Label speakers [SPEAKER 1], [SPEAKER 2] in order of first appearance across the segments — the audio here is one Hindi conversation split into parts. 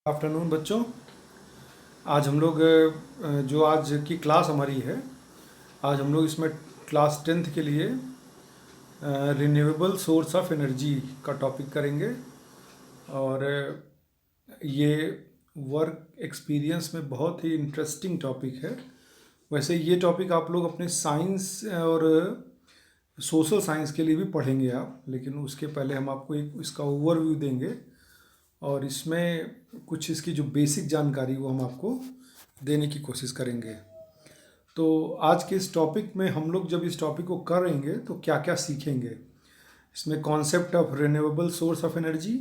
[SPEAKER 1] आफ्टरनून बच्चों। आज हम लोग जो आज की क्लास हमारी है, आज हम लोग इसमें क्लास 10th के लिए रिन्यूएबल सोर्स ऑफ एनर्जी का टॉपिक करेंगे। और ये वर्क एक्सपीरियंस में बहुत ही इंटरेस्टिंग टॉपिक है। वैसे ये टॉपिक आप लोग अपने साइंस और सोशल साइंस के लिए भी पढ़ेंगे आप, लेकिन उसके पहले हम आपको एक इसका ओवरव्यू देंगे और इसमें कुछ इसकी जो बेसिक जानकारी वो हम आपको देने की कोशिश करेंगे। तो आज के इस टॉपिक में हम लोग जब इस टॉपिक को करेंगे तो क्या क्या सीखेंगे, इसमें concept of renewable source of energy,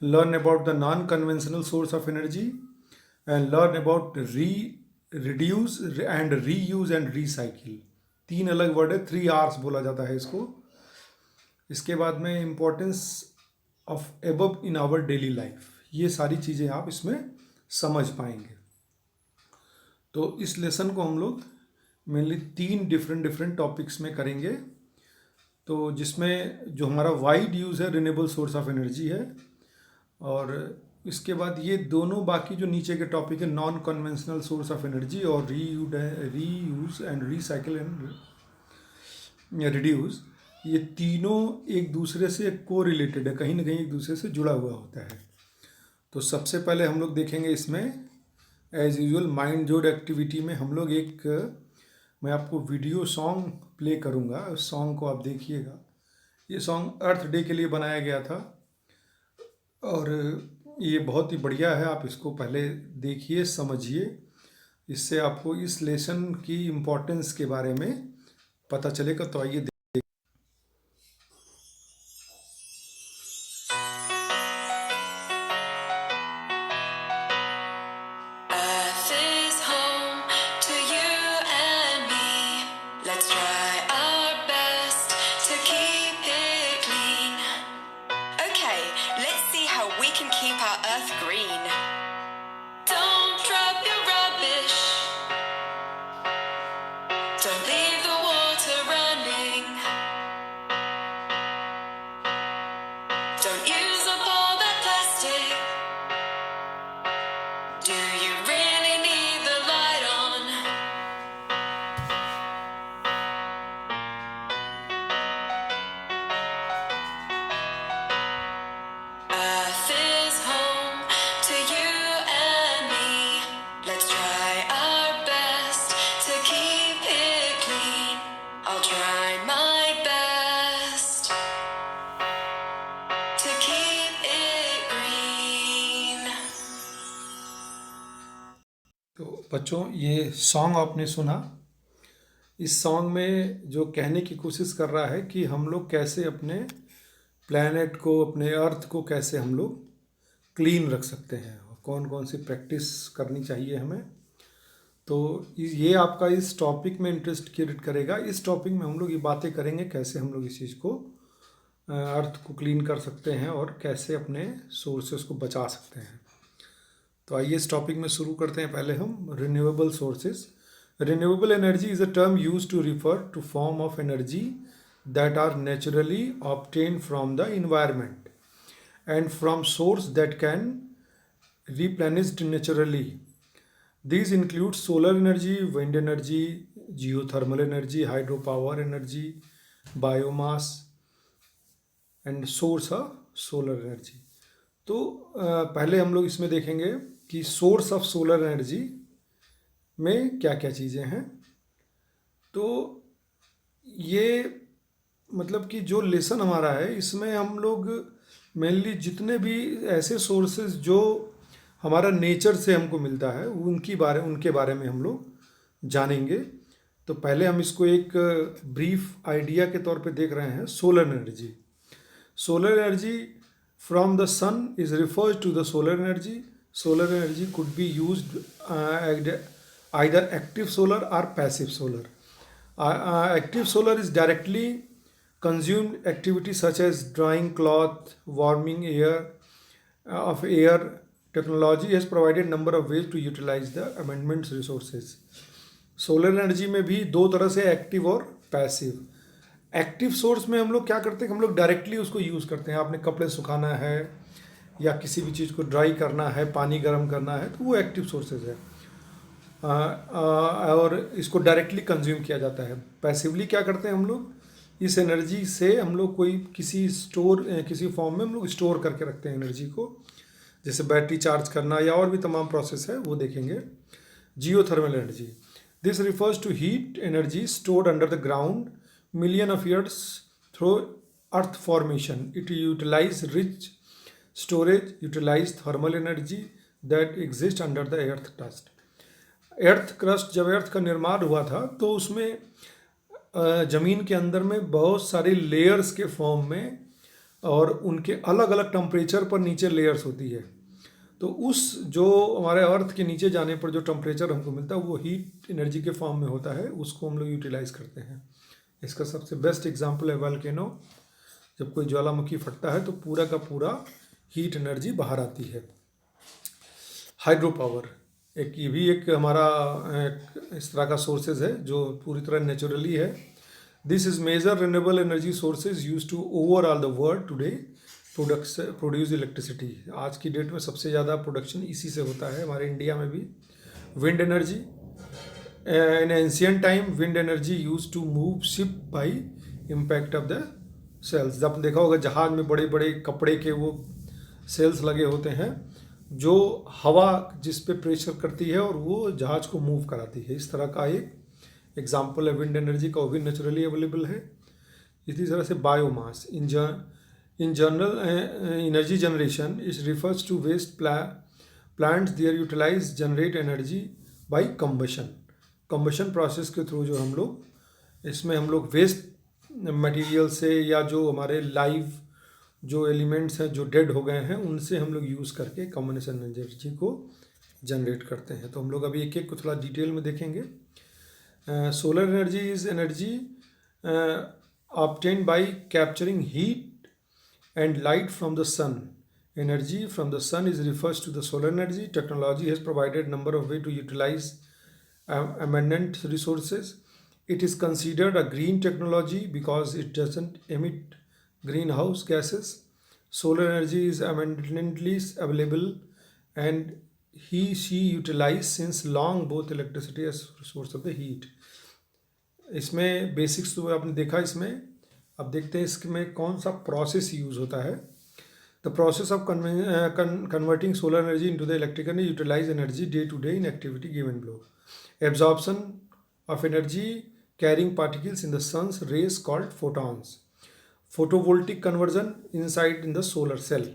[SPEAKER 1] learn about the non conventional source of energy and learn about reduce and reuse and recycle. 3 अलग वर्ड है, 3 R's बोला जाता है इसको। इसके बाद में importance of above in our daily life, ये सारी चीज़ें आप इसमें समझ पाएंगे। तो इस लेसन को हम लोग मेनली 3 डिफरेंट टॉपिक्स में करेंगे। तो जिसमें जो हमारा वाइड यूज़ है रिन्यूएबल सोर्स ऑफ एनर्जी है, और इसके बाद ये दोनों बाकी जो नीचे के टॉपिक है non conventional source of energy और reuse and recycle and reduce, ये तीनों एक दूसरे से को रिलेटेड है, कहीं ना कहीं एक दूसरे से जुड़ा हुआ होता है। तो सबसे पहले हम लोग देखेंगे इसमें एज यूजुअल माइंड जोड एक्टिविटी में हम लोग मैं आपको वीडियो सॉन्ग प्ले करूँगा, उस सॉन्ग को आप देखिएगा। ये सॉन्ग अर्थ डे के लिए बनाया गया था और ये बहुत ही बढ़िया है, आप इसको पहले देखिए, समझिए, इससे आपको इस लेसन की इम्पोर्टेंस के बारे में पता चलेगा। तो आइए
[SPEAKER 2] Earth is home to you and me. Let's try our best to keep it clean. Okay, let's see how we can keep our earth green. Don't drop your rubbish. Don't leave the water running. Don't use up all that plastic. Do you really need the light on? Earth is home to you and me. Let's try our best to keep it clean. I'll try my best to keep it green.
[SPEAKER 1] तो बच्चों, ये सॉन्ग आपने सुना। इस सॉन्ग में जो कहने की कोशिश कर रहा है कि हम लोग कैसे अपने प्लैनेट को, अपने अर्थ को कैसे हम लोग क्लीन रख सकते हैं और कौन कौन सी प्रैक्टिस करनी चाहिए हमें। तो ये आपका इस टॉपिक में इंटरेस्ट क्रिएट करेगा। इस टॉपिक में हम लोग ये बातें करेंगे कैसे हम लोग इस चीज़ को, अर्थ को क्लीन कर सकते हैं और कैसे अपने सोर्सेस को बचा सकते हैं। तो आइए इस टॉपिक में शुरू करते हैं। पहले हम renewable sources. Renewable energy is a term use to refer to form of energy that are naturally obtain from the environment and from source that can replenished naturally. These include solar energy, wind energy, geothermal energy, hydropower energy, biomass and source of solar energy। तो पहले हम लोग इसमें देखेंगे कि सोर्स ऑफ सोलर एनर्जी में क्या क्या चीज़ें हैं। तो ये मतलब कि जो लेसन हमारा है इसमें हम लोग मेनली जितने भी ऐसे सोर्सेज जो हमारा नेचर से हमको मिलता है उनके बारे में हम लोग जानेंगे। तो पहले हम इसको एक ब्रीफ आइडिया के तौर पे देख रहे हैं। Solar energy. Solar energy from the sun is refers to the solar energy. Solar energy could be used either active solar or passive solar. Active solar is directly consumed activities such as drying cloth, warming air of air. Technology has provided number of ways to utilize the abundant resources. Solar energy में भी 2 तरह से, एक्टिव और पैसिव। एक्टिव सोर्स में हम लोग क्या करते हैं, हम लोग डायरेक्टली उसको यूज़ करते हैं। आपने कपड़े सुखाना है, या किसी भी चीज़ को ड्राई करना है, पानी गर्म करना है, तो वो एक्टिव सोर्सेज है। और इसको डायरेक्टली कंज्यूम किया जाता है। पैसिवली क्या करते हैं हम लोग, इस एनर्जी से हम लोग कोई किसी फॉर्म में हम लोग स्टोर करके रखते हैं एनर्जी को, जैसे बैटरी चार्ज करना या और भी तमाम प्रोसेस है, वो देखेंगे। Geothermal energy, this refers to heat energy stored under the ground million of years through earth formation. It utilize rich storage utilize thermal energy that exist under the earth crust. Earth crust, जब अर्थ का निर्माण हुआ था तो उसमें ज़मीन के अंदर में बहुत सारे लेयर्स के फॉर्म में और उनके अलग अलग टेम्परेचर पर नीचे लेयर्स होती है। तो उस जो हमारे अर्थ के नीचे जाने पर जो टेम्परेचर हमको मिलता है वो हीट एनर्जी के फॉर्म में होता है, उसको हम लोग यूटिलाइज करते हैं। इसका सबसे बेस्ट एग्जांपल है वोल्केनो। जब कोई ज्वालामुखी फटता है तो पूरा का पूरा हीट एनर्जी बाहर आती है। हाइड्रो पावर, ये भी एक हमारा इस तरह का सोर्सेज है जो पूरी तरह नेचुरली है। This is major renewable energy sources use to overall the world today produce electricity. आज की डेट में सबसे ज़्यादा प्रोडक्शन इसी से होता है, हमारे इंडिया में भी। Wind energy, in ancient time wind energy use to move ship by impact of the sails. जब देखा होगा जहाज में बड़े बड़े कपड़े के वो सेल्स लगे होते हैं जो हवा जिस पे प्रेशर करती है और वो जहाज को मूव कराती है। इस तरह का एक एग्जाम्पल है विंड एनर्जी का, वो भी नेचुरली अवेलेबल है। इसी तरह से biomass, in general energy generation is refers to waste plants there utilize generate energy by combustion process के थ्रू जो हम लोग वेस्ट मटेरियल से या जो हमारे लाइव जो एलिमेंट्स हैं जो डेड हो गए हैं उनसे हम लोग यूज़ करके कम्बशन एनर्जी को जनरेट करते हैं। तो हम लोग अभी एक एक को थोड़ा डिटेल में देखेंगे। Solar energy is energy obtained by capturing heat and light from the sun. Energy from the sun is refers to the solar energy. Technology has provided number of ways to utilize abundant resources. It is considered a green technology because it doesn't emit greenhouse gases. Solar energy is abundantly available and she utilized since long both electricity as source of the heat. इसमें बेसिक्स तो आपने देखा। इसमें अब देखते हैं इसमें कौन सा प्रोसेस यूज़ होता है। The process of converting solar energy into the electrical utilize energy day to day in activity given below. Absorption of energy carrying particles in the sun's rays called photons. Photovoltaic conversion inside in the solar cell.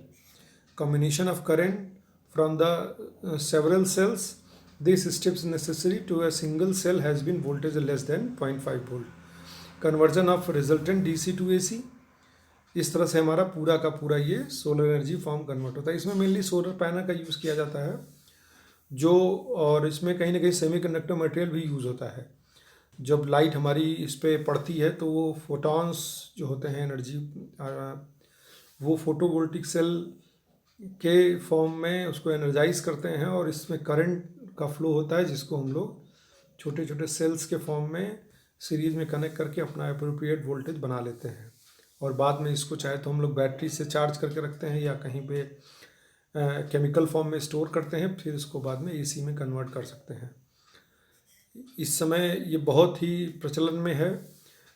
[SPEAKER 1] Combination of current from the several cells. This steps necessary to a single cell has been voltage less than 0.5 volt. Conversion of resultant DC to AC. इस तरह से हमारा पूरा का पूरा ये सोलर एनर्जी फॉर्म कन्वर्ट होता है। इसमें मेनली सोलर पैनल का यूज़ किया जाता है जो, और इसमें कहीं ना कहीं सेमीकंडक्टर मटेरियल भी यूज़ होता है। जब लाइट हमारी इस पर पड़ती है तो वो फोटॉन्स जो होते हैं एनर्जी वो फोटोवोल्टिक सेल के फॉर्म में उसको एनर्जाइज करते हैं और इसमें करंट का फ्लो होता है जिसको हम लोग छोटे छोटे सेल्स के फॉर्म में सीरीज में कनेक्ट करके अपना अप्रोप्रिएट वोल्टेज बना लेते हैं और बाद में इसको चाहे तो हम लोग बैटरी से चार्ज करके रखते हैं या कहीं पे केमिकल फॉर्म में स्टोर करते हैं, फिर इसको बाद में एसी में कन्वर्ट कर सकते हैं। इस समय ये बहुत ही प्रचलन में है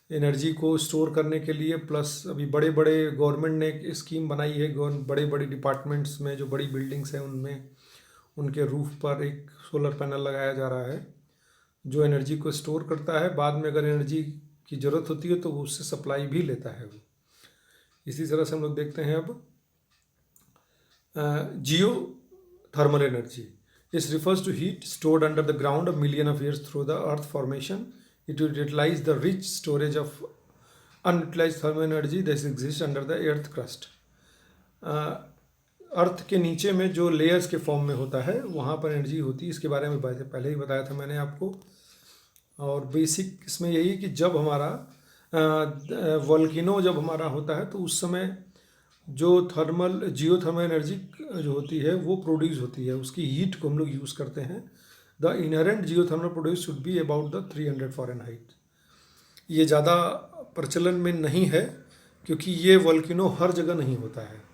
[SPEAKER 1] एनर्जी को स्टोर करने के लिए। प्लस अभी बड़े बड़े गवर्नमेंट ने एक स्कीम बनाई है, बड़े बड़े डिपार्टमेंट्स में जो बड़ी बिल्डिंग्स हैं उनमें उनके रूफ पर एक सोलर पैनल लगाया जा रहा है जो एनर्जी को स्टोर करता है। बाद में अगर एनर्जी की ज़रूरत होती है तो वो उससे सप्लाई भी लेता है वो। इसी तरह से हम लोग देखते हैं अब जियो थर्मल एनर्जी। इस refers to heat stored under the ground of million of years through the earth formation. It will utilize the rich storage of unutilize thermal energy that exist under the earth crust. Earth के नीचे में जो लेयर्स के फॉर्म में होता है वहाँ पर एनर्जी होती है। इसके बारे में पहले ही बताया था मैंने आपको। और बेसिक इसमें यही कि जब हमारा वोल्केनो जब हमारा होता है तो उस समय जो जियोथर्मल एनर्जी जो होती है वो प्रोड्यूस होती है, उसकी हीट को हम लोग यूज़ करते हैं। The inherent geothermal produce should be about the 300 Fahrenheit. ये ज़्यादा प्रचलन में नहीं है क्योंकि ये वोल्केनो हर जगह नहीं होता है।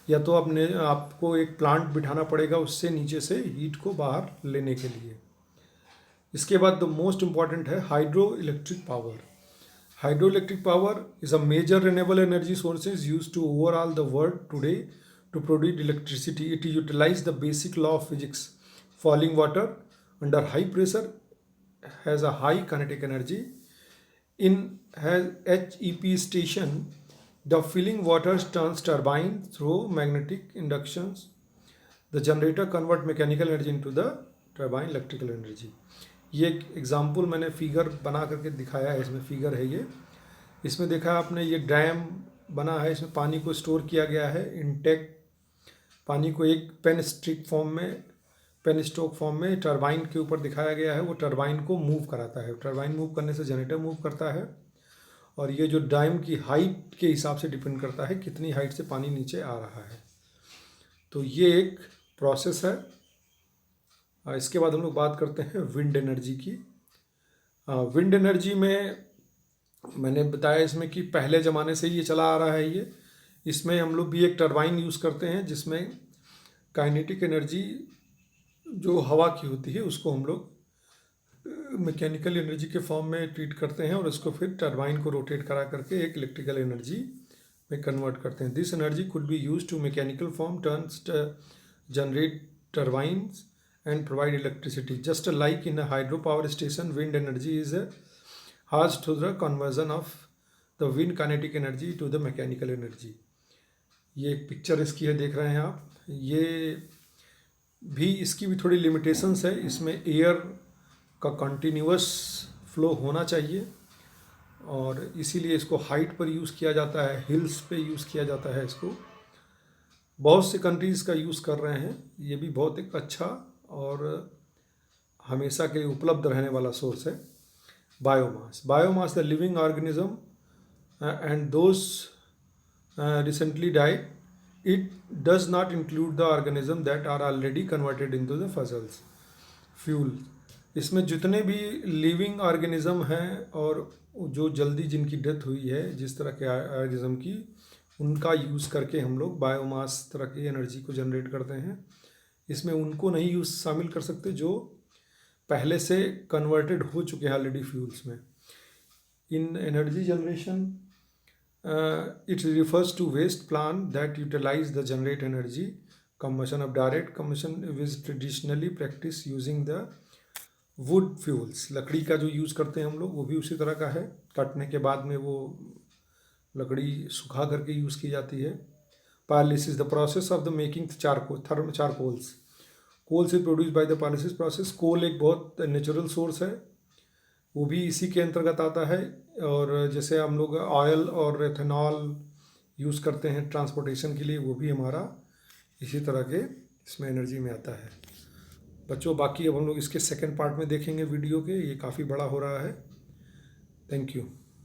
[SPEAKER 1] या तो आपको एक प्लांट बिठाना पड़ेगा उससे नीचे से हीट को बाहर लेने के लिए। इसके बाद द मोस्ट इम्पॉर्टेंट है hydro electric power. Hydroelectric power is a major renewable energy sources used to overall the world today to produce electricity. It utilizes the basic law of physics. Falling water under high pressure has a high kinetic energy. In HEP station, the filling water turns turbine through magnetic inductions. The generator convert mechanical energy into the turbine electrical energy. ये एक एग्जाम्पल मैंने फिगर बना करके दिखाया है, इसमें फिगर है ये। इसमें देखा आपने ये डैम बना है, इसमें पानी को स्टोर किया गया है इनटेक पानी को एक पेन स्ट्रोक फॉर्म में टरबाइन के ऊपर दिखाया गया है। वो टरबाइन को मूव कराता है, टरबाइन मूव करने से जनरेटर मूव करता है। और ये जो डैम की हाइट के हिसाब से डिपेंड करता है कितनी हाइट से पानी नीचे आ रहा है। तो ये एक प्रोसेस है। इसके बाद हम लोग बात करते हैं विंड एनर्जी की। विंड एनर्जी में मैंने बताया इसमें कि पहले ज़माने से ये चला आ रहा है। ये इसमें हम लोग भी एक टरबाइन यूज़ करते हैं जिसमें काइनेटिक एनर्जी जो हवा की होती है उसको हम लोग मैकेनिकल एनर्जी के फॉर्म में ट्रीट करते हैं और उसको फिर टरबाइन को रोटेट करा करके एक इलेक्ट्रिकल एनर्जी में कन्वर्ट करते हैं। This energy could be use to mechanical form turns generate turbines and provide electricity. Just like in a hydropower station, wind energy is has to the conversion of the wind kinetic energy to the mechanical energy. ये एक पिक्चर इसकी है, देख रहे हैं आप। ये भी इसकी भी थोड़ी लिमिटेशंस है। इसमें एयर का कंटिन्यूअस फ्लो होना चाहिए और इसीलिए इसको हाइट पर यूज़ किया जाता है, हिल्स पे यूज़ किया जाता है इसको। बहुत से कंट्रीज़ का यूज़ कर रहे हैं। ये भी बहुत एक अच्छा और हमेशा के लिए उपलब्ध रहने वाला सोर्स है। Biomass the living organism and those recently died. It does not include the organism that are already converted into the fossils fuel. इसमें जितने भी लिविंग ऑर्गेनिज्म हैं और जो जल्दी जिनकी डेथ हुई है जिस तरह के ऑर्गेनिज्म की, उनका यूज़ करके हम लोग बायोमास तरह की एनर्जी को जनरेट करते हैं। इसमें उनको नहीं यूज शामिल कर सकते जो पहले से कन्वर्टेड हो चुके हैं ऑलरेडी फ्यूल्स में। In energy generation it refers to waste plant that utilize the generate energy. Combustion of direct combustion is traditionally practice using the wood fuels. लकड़ी का जो यूज़ करते हैं हम लोग वो भी उसी तरह का है। कटने के बाद में वो लकड़ी सुखा करके यूज़ की जाती है। Pyrolysis, the process of the making charcoals. Coal से produce by the pyrolysis process. Coal एक बहुत नेचुरल सोर्स है, वो भी इसी के अंतर्गत आता है। और जैसे हम लोग ऑयल और एथेनॉल यूज़ करते हैं ट्रांसपोर्टेशन के लिए, वो भी हमारा इसी तरह के इसमें एनर्जी में आता है। बच्चों, बाकी अब हम लोग इसके सेकंड पार्ट में देखेंगे वीडियो के। ये काफ़ी बड़ा हो रहा है। Thank you.